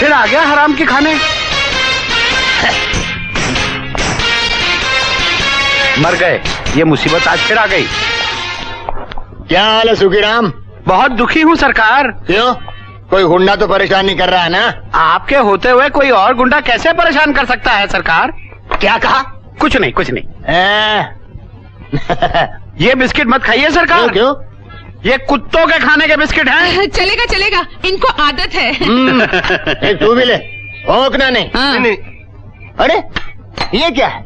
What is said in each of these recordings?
फिर आ गया हराम के खाने। मर गए, ये मुसीबत आज फिर आ गई। क्या हाल है सुखीराम? बहुत दुखी हूँ सरकार। क्यों? कोई गुंडा तो परेशान नहीं कर रहा है ना? आपके होते हुए कोई और गुंडा कैसे परेशान कर सकता है सरकार? क्या कहा? कुछ नहीं कुछ नहीं। ये बिस्किट मत खाइए सरकार। क्यों? ये कुत्तों के खाने के बिस्किट हैं। चलेगा चलेगा, इनको आदत है। एक तू भी ले। ओकना नहीं। हाँ। नहीं, अरे ये क्या है?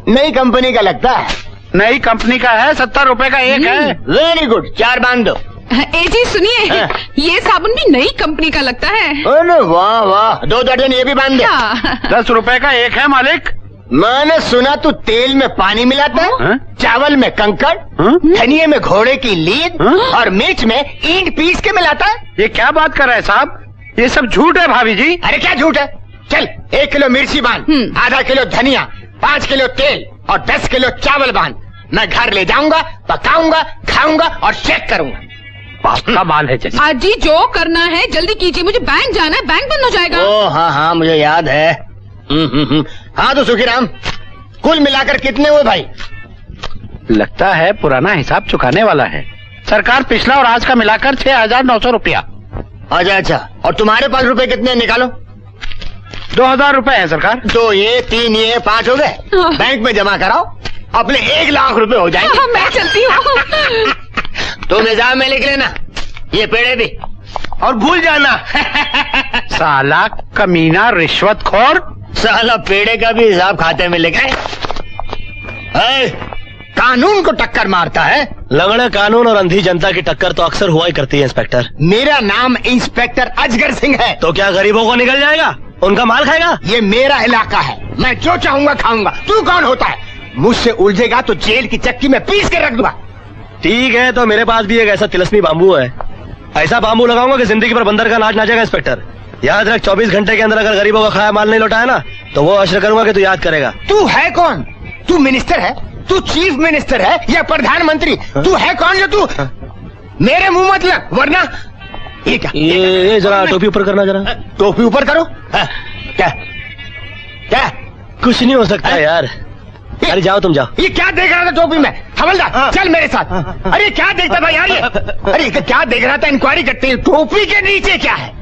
नई कंपनी का लगता है। नई कंपनी का है, 70 रुपए का एक है। वेरी गुड, 4 बांध दो। जी सुनिए, हाँ। ये साबुन भी नई कंपनी का लगता है। अरे वाह वाह, 2 दर्जन ये भी बांध दे। हाँ। 10 रुपए का एक है मालिक। मैंने सुना तू तेल में पानी मिलाता है, हाँ? चावल में कंकड़, हाँ? धनिये में घोड़े की लीद हाँ? और मिर्च में ईंट पीस के मिलाता है। ये क्या बात कर रहे हैं साहब? ये सब झूठ है भाभी जी। अरे क्या झूठ है? चल 1 किलो मिर्ची बांध, आधा किलो धनिया, 5 किलो तेल और 10 किलो चावल बांध। मैं घर ले जाऊंगा, पकाऊंगा, खाऊंगा और चेक करूंगा। का माल है जैसे। जी जो करना है जल्दी कीजिए, मुझे बैंक जाना है, बैंक बंद हो जाएगा। ओ हाँ हाँ, मुझे याद है। हाँ तो सुखीराम, कुल मिलाकर कितने हुए भाई? लगता है पुराना हिसाब चुकाने वाला है सरकार। पिछला और आज का मिलाकर 6,900 रुपया। अच्छा अच्छा, और तुम्हारे पास रुपए कितने निकालो? 2,000 रुपए है सरकार। 2 ये, 3 ये, 5 हो गए। हाँ। बैंक में जमा कराओ, अपने 1 लाख रुपए हो जाएंगे। मैं चलती हूँ। तुम निजाम में लिख लेना, ये पेड़े भी। और भूल जाना साला कमीना रिश्वतखोर। साला पेड़े का भी हिसाब खाते में लिखे। कानून को टक्कर मारता है। लंगड़े कानून और अंधी जनता की टक्कर तो अक्सर हुआ ही करती है इंस्पेक्टर। मेरा नाम इंस्पेक्टर अजगर सिंह है। तो क्या गरीबों को निकल जाएगा? उनका माल खाएगा? ये मेरा इलाका है, मैं जो चाहूंगा खाऊंगा। तू कौन होता है? मुझसे उलझेगा तो जेल की चक्की में पीस के रख दूंगा। ठीक है, तो मेरे पास भी एक ऐसा तिलस्मी बाम्बू है। ऐसा बाम्बू लगाऊंगा कि जिंदगी पर बंदर का नाच नाचेगा इंस्पेक्टर। याद रख, 24 घंटे के अंदर अगर गरीबों का खाया माल नहीं लौटाया ना, तो वो अशर करूंगा कि तू याद करेगा। तू है कौन? तू मिनिस्टर है? तू चीफ मिनिस्टर है या प्रधानमंत्री? तू है कौन जो तू मेरे मुंह मत लग, वरना ये क्या? ये जरा टोपी ऊपर करना जरा। टोपी ऊपर करो। क्या क्या? कुछ नहीं हो सकता यार। अरे जाओ, तुम जाओ। ये क्या देख रहा था टोपी में? हवलदार चल मेरे साथ। अरे क्या देखता था यार ये? अरे क्या देख रहा था? इंक्वायरी करते हैं। टोपी के नीचे क्या है?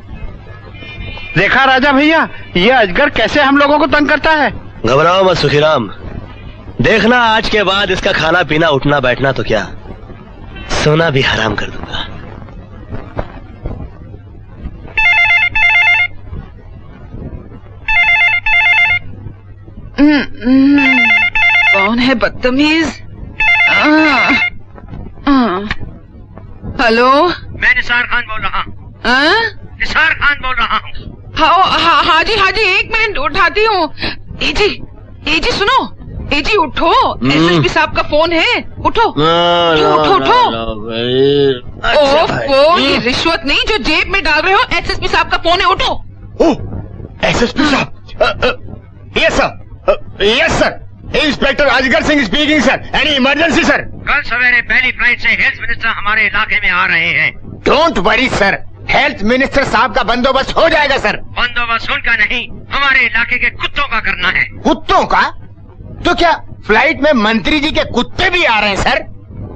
देखा राजा भैया, ये अजगर कैसे हम लोगों को तंग करता है। घबराओ मत सुखीराम, देखना आज के बाद इसका खाना पीना उठना बैठना तो क्या, सोना भी हराम कर दूंगा। कौन है बदतमीज? हेलो, मैं निसार खान बोल रहा हूँ। निसार खान बोल रहा हूँ। हाँ जी 1 मिनट उठाती हूँ। ए जी सुनो, ए जी उठो, एसएसपी साहब का फोन है, उठो। उठो। ओह, ये रिश्वत नहीं जो जेब में डाल रहे हो, एसएसपी साहब का फोन है, उठो। एसएसपी साहब? यस सर, इंस्पेक्टर अजगर Singh speaking sir. Any emergency sir? कल सवेरे पहली फ्लाइट से हेल्थ मिनिस्टर हमारे इलाके में आ रहे हैं। Don't worry sir, health minister साहब का बंदोबस्त हो जाएगा सर। बंदोबस्त उनका नहीं, हमारे इलाके के कुत्तों का करना है। कुत्तों का? तो क्या फ्लाइट में मंत्री जी के कुत्ते भी आ रहे हैं सर?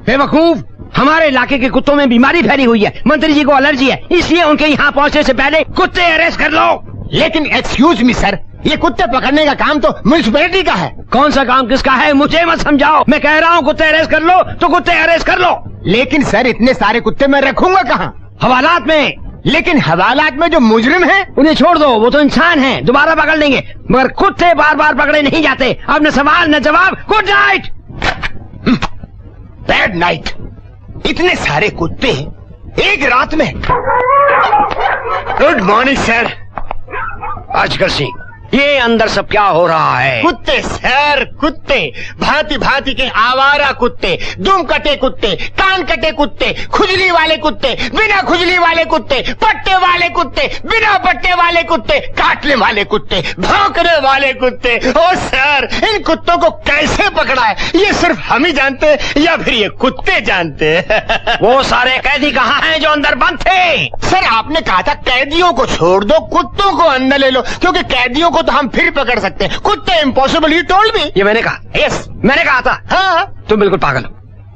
बेवकूफ, हमारे इलाके के कुत्तों में बीमारी फैली हुई है, मंत्री जी को एलर्जी है, इसलिए उनके यहाँ पहुँचने से पहले कुत्ते अरेस्ट कर लो। लेकिन एक्सक्यूज मी सर, ये कुत्ते पकड़ने का काम तो म्युनिसिपैलिटी का है। कौन सा काम किसका है मुझे मत समझाओ। मैं कह रहा हूँ कुत्ते अरेस्ट कर लो तो कुत्ते अरेस्ट कर लो। लेकिन सर इतने सारे कुत्ते मैं रखूंगा कहाँ? हवालात में। लेकिन हवालात में जो मुजरिम हैं उन्हें छोड़ दो, वो तो इंसान हैं, दोबारा पकड़ लेंगे, मगर कुत्ते बार बार पकड़े नहीं जाते। अब न सवाल न जवाब, गुड नाइट। Bad night. इतने सारे कुत्ते एक रात में। Good morning sir. अजगर सिंह, ये अंदर सब क्या हो रहा है? कुत्ते सर, कुत्ते, भांति भांति के आवारा कुत्ते, दुम कटे कुत्ते, कान कटे कुत्ते, खुजली वाले कुत्ते, बिना खुजली वाले कुत्ते, पट्टे वाले कुत्ते, बिना पट्टे वाले कुत्ते, काटने वाले कुत्ते, भौंकने वाले कुत्ते। ओ सर, इन कुत्तों को कैसे पकड़ा है ये सिर्फ हम ही जानते हैं या फिर ये कुत्ते जानते हैं? वो सारे कैदी कहाँ हैं जो अंदर बंद थे? सर आपने कहा था कैदियों को छोड़ दो, कुत्तों को अंदर ले लो, क्योंकि कैदियों को तो हम फिर पकड़ सकते हैं, कुत्ते इम्पॉसिबल, यू टोल्ड मी। ये मैंने कहा। यस, मैंने कहा था। हाँ। तुम बिल्कुल पागल हो।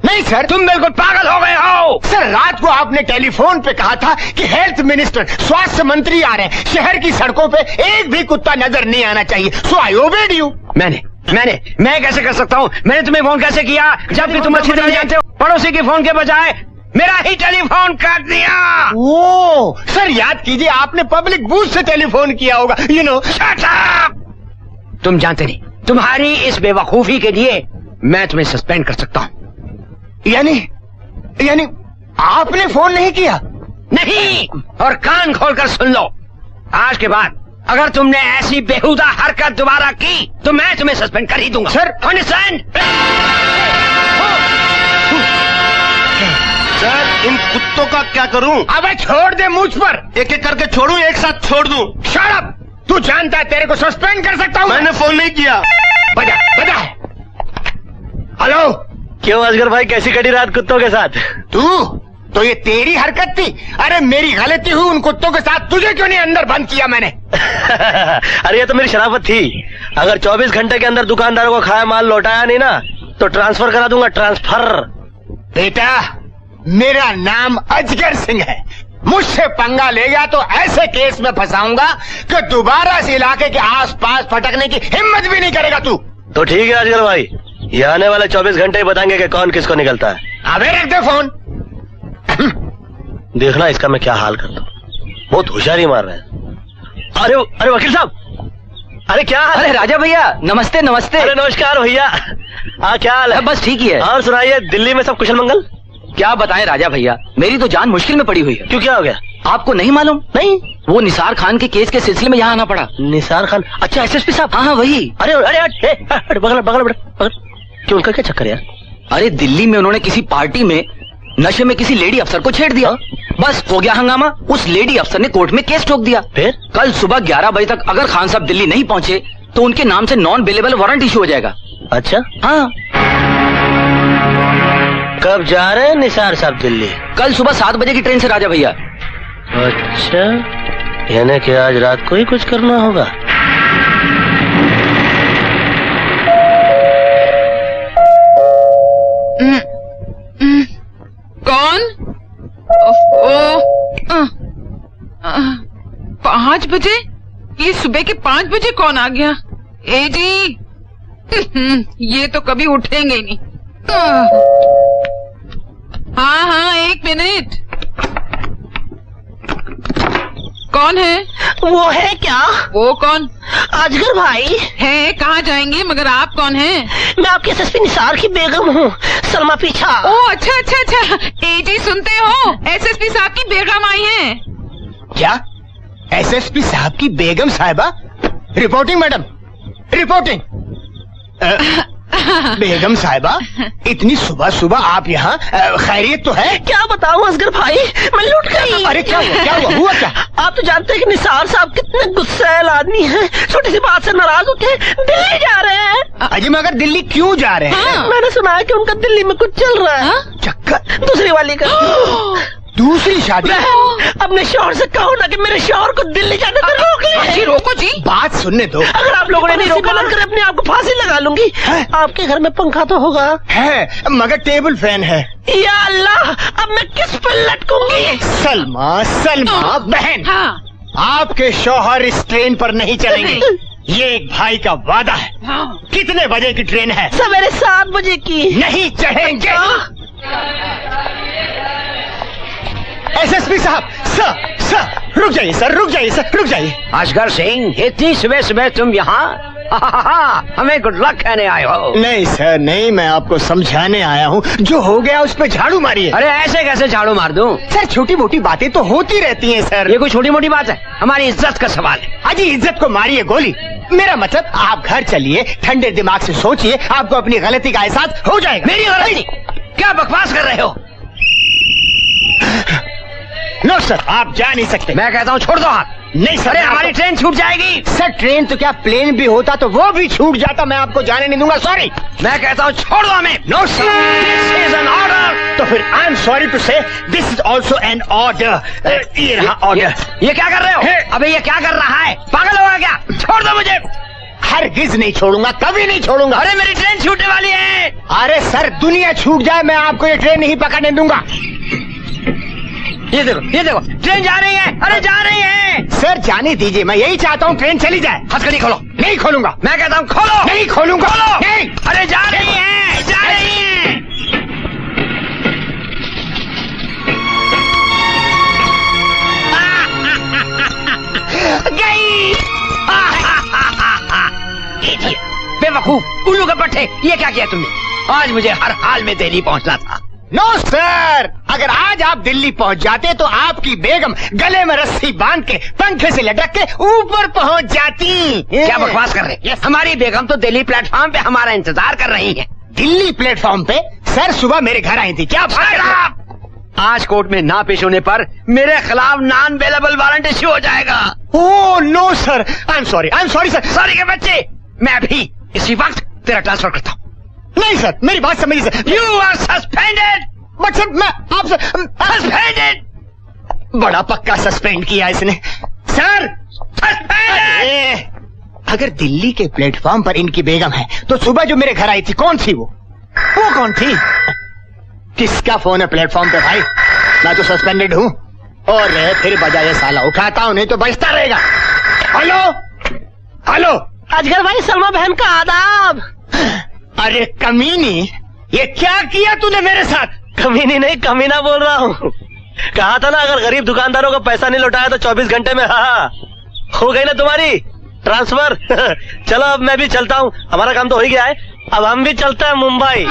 नहीं सर, तुम बिल्कुल पागल हो गए हो। सर रात को आपने टेलीफोन पे कहा था कि हेल्थ मिनिस्टर, स्वास्थ्य मंत्री आ रहे हैं, शहर की सड़कों पे एक भी कुत्ता नजर नहीं आना चाहिए, सो आई ओबेड यू। मैं कैसे कर सकता हूँ? मैंने तुम्हें फोन कैसे किया जबकि तुम अच्छी तरह जानते हो पड़ोसी के फोन के बजाय मेरा ही टेलीफोन काट दिया। ओ सर याद कीजिए, आपने पब्लिक बूथ से टेलीफोन किया होगा, यू नो। Shut up! तुम जानते नहीं, तुम्हारी इस बेवकूफी के लिए मैं तुम्हें सस्पेंड कर सकता हूँ। यानी आपने फोन नहीं किया? नहीं, और कान खोलकर सुन लो, आज के बाद अगर तुमने ऐसी बेहुदा हरकत दोबारा की तो मैं तुम्हें सस्पेंड कर ही दूंगा। Sir, understand? सर इन कुत्तों का क्या करूं? अबे छोड़ दे मुझ पर। एक एक करके छोड़ूं, एक साथ छोड़ दूं? Shut up! तू जानता है तेरे को सस्पेंड कर सकता हूँ। मैंने फोन नहीं किया। बजा बजा। हेलो। क्यों असगर भाई, कैसी कटी रात कुत्तों के साथ? तू तो ये तेरी हरकत थी। अरे मेरी गलती हुई उन कुत्तों के साथ, तुझे क्यों नहीं अंदर बंद किया मैंने? अरे ये तो मेरी शराफत थी। अगर 24 घंटे के अंदर दुकानदारों को खाया माल लौटाया नहीं ना तो ट्रांसफर करा दूंगा, ट्रांसफर। बेटा मेरा नाम अजगर सिंह है, मुझसे पंगा लेगा तो ऐसे केस में फंसाऊंगा कि दोबारा इस इलाके के आसपास फटकने की हिम्मत भी नहीं करेगा तू। तो ठीक है असगर भाई, ये आने वाले 24 घंटे ही बताएंगे कि कौन किसको निकलता है। अबे रख दे फोन। देखना इसका मैं क्या हाल करता हूँ, बहुत होशियारी मार रहे हैं। अरे वकील साहब, अरे क्या हाल? अरे राजा भैया, नमस्ते नमस्ते। अरे नमस्कार भैया। क्या हाल है? बस ठीक ही है। और सुनाइए, दिल्ली में सब कुशल मंगल? क्या बताएं राजा भैया, मेरी तो जान मुश्किल में पड़ी हुई है। क्यों, क्या हो गया? आपको नहीं मालूम? नहीं। वो निसार खान के केस के सिलसिले में यहाँ आना पड़ा। निसार खान? अच्छा, एसएसपी साहब। हाँ वही। अरे अरे अरे बगल बगल बगल। क्यों, उनका क्या चक्कर यार? अरे दिल्ली में उन्होंने किसी पार्टी में नशे में किसी लेडी अफसर को छेड़ दिया। बस हो गया हंगामा, उस लेडी अफसर ने कोर्ट में केस ठोक दिया। फिर कल सुबह 11 बजे तक अगर खान साहब दिल्ली नहीं पहुँचे तो उनके नाम से नॉन बेलेबल वारंट इशू हो जाएगा। अच्छा, हाँ। कब जा रहे हैं निसार साहब दिल्ली? कल सुबह 7 बजे की ट्रेन से राजा भैया। अच्छा, यानी कि आज रात को ही कुछ करना होगा। कौन? 5 बजे? ये सुबह के 5 बजे कौन आ गया? ए जी, ये तो कभी उठेंगे ही नहीं। हाँ 1 मिनट। कौन है? वो है क्या? वो कौन? अजगर भाई है, कहाँ जाएंगे? मगर आप कौन हैं? मैं आपके एसएसपी निसार की बेगम हूँ, सलमा पीछा। ओ अच्छा अच्छा अच्छा। ए जी सुनते हो, एसएसपी साहब की बेगम आई हैं। क्या? एसएसपी साहब की बेगम साहिबा? Reporting madam, reporting. बेगम साहिबा, इतनी सुबह सुबह आप यहाँ, खैरियत तो है? क्या बताऊँ असगर भाई, मैं लुट गई। अरे क्या हुआ क्या? आप तो जानते हैं कि निसार साहब कितने गुस्सैल आदमी हैं, छोटी सी बात से नाराज उठे दिल्ली जा रहे हैं। अजी मगर दिल्ली क्यों जा रहे हैं? हाँ। मैंने सुना है कि उनका दिल्ली में कुछ चल रहा है। चक्कर? दूसरी वाली का। दूसरी शादी? बहन, अपने शौहर से कहो ना कि मेरे शौहर को दिल्ली जाने से रोक ले। जी रोको जी। बात सुनने दो। अगर आप लोगों ने नहीं रोका ना, कर अपने आप को फांसी लगा लूंगी। आपके घर में पंखा तो होगा? है, मगर टेबल फैन है। या अल्लाह, अब मैं किस पर लटकूंगी? सलमा बहन, हाँ। आपके शौहर इस ट्रेन पर नहीं चलेंगे, ये एक भाई का वादा है। हाँ। कितने बजे की ट्रेन है? सवेरे 7 बजे की। नहीं चढ़ेंगे। एसएसपी साहब, सर रुक जाइए सर, रुक जाइए। असगर सिंह, इतनी सुबह सुबह तुम यहाँ? हमें गुड लक कहने आए हो। नहीं सर नहीं, मैं आपको समझाने आया हूँ। जो हो गया उस पे झाड़ू मारिए। अरे ऐसे कैसे झाड़ू मार दूं? सर छोटी मोटी बातें तो होती रहती हैं सर। ये कोई छोटी मोटी बात है? हमारी इज्जत का सवाल है। अजी इज्जत को मारिए गोली। मेरा मतलब आप घर चलिए, ठंडे दिमाग से सोचिए, आपको अपनी गलती का एहसास हो जाएगा। मेरी गलती? क्या बकवास कर रहे हो? नो सर, आप जा नहीं सकते। मैं कहता हूँ छोड़ दो हाथ। नहीं सर, अरे हमारी ट्रेन छूट जाएगी। सर ट्रेन तो क्या प्लेन भी होता तो वो भी छूट जाता, मैं आपको जाने नहीं दूंगा। सॉरी। मैं कहता हूँ छोड़ दो हमें। No sir, this is an order. तो फिर I am sorry to say this is also an order. ये रहा ऑर्डर। ये क्या कर रहे हो? अबे ये क्या कर रहा है? पागल होगा क्या? छोड़ दो मुझे। हरगिज नहीं छोड़ूंगा, कभी नहीं छोड़ूंगा। अरे मेरी ट्रेन छूटने वाली है। अरे सर दुनिया छूट जाए, मैं आपको ये ट्रेन नहीं पकड़ने दूंगा। ये देखो ट्रेन जा रही है। अरे जा रही है। सर जाने दीजिए, मैं यही चाहता हूँ ट्रेन चली जाए। हथकड़ी खोलो। नहीं खोलूंगा। मैं कहता हूँ खोलो। नहीं खोलूंगा। खोलो। नहीं। अरे जा रही है, जा रही है। गई। बेवकूफ उल्लू के पट्टे, ये क्या किया तुमने? आज मुझे हर हाल में दिल्ली पहुंचना था। नो सर, अगर आज आप दिल्ली पहुंच जाते तो आपकी बेगम गले में रस्सी बांध के पंखे से लटक के ऊपर पहुंच जाती। क्या बकवास कर रहे? Yes. हमारी बेगम तो दिल्ली प्लेटफॉर्म पे हमारा इंतजार कर रही है। दिल्ली प्लेटफॉर्म पे? सर सुबह मेरे घर आई थी। क्या बात? आज कोर्ट में ना पेश होने पर मेरे खिलाफ नॉन अवेलेबल वारंट इश्यू हो जाएगा। Oh no sir, I am sorry sir. Sorry के बच्चे, मैं अभी इसी वक्त तेरा ट्रांसफर करता हूँ। नहीं सर, मेरी बात समझिए sir. You are suspended. But sir मैं आपसे सस्पेंडेड। बड़ा पक्का सस्पेंड किया इसने सर। सस्पेंडेड। अगर दिल्ली के प्लेटफॉर्म पर इनकी बेगम है तो सुबह जो मेरे घर आई थी कौन थी? वो कौन थी? किसका फोन है प्लेटफॉर्म पे भाई? मैं तो सस्पेंडेड हूँ। और फिर बजाय साला उठाता हूँ, नहीं तो बजता रहेगा। हेलो हेलो अजगर भाई, सलमा बहन का आदाब। अरे कमीनी, ये क्या किया तूने मेरे साथ? कमीनी नहीं, कमीना बोल रहा हूँ। कहा था ना अगर गरीब दुकानदारों को पैसा नहीं लौटाया तो 24 घंटे में हाँ हो गई ना तुम्हारी ट्रांसफर। चलो अब मैं भी चलता हूँ, हमारा काम तो हो ही गया है। अब हम भी चलते हैं मुंबई।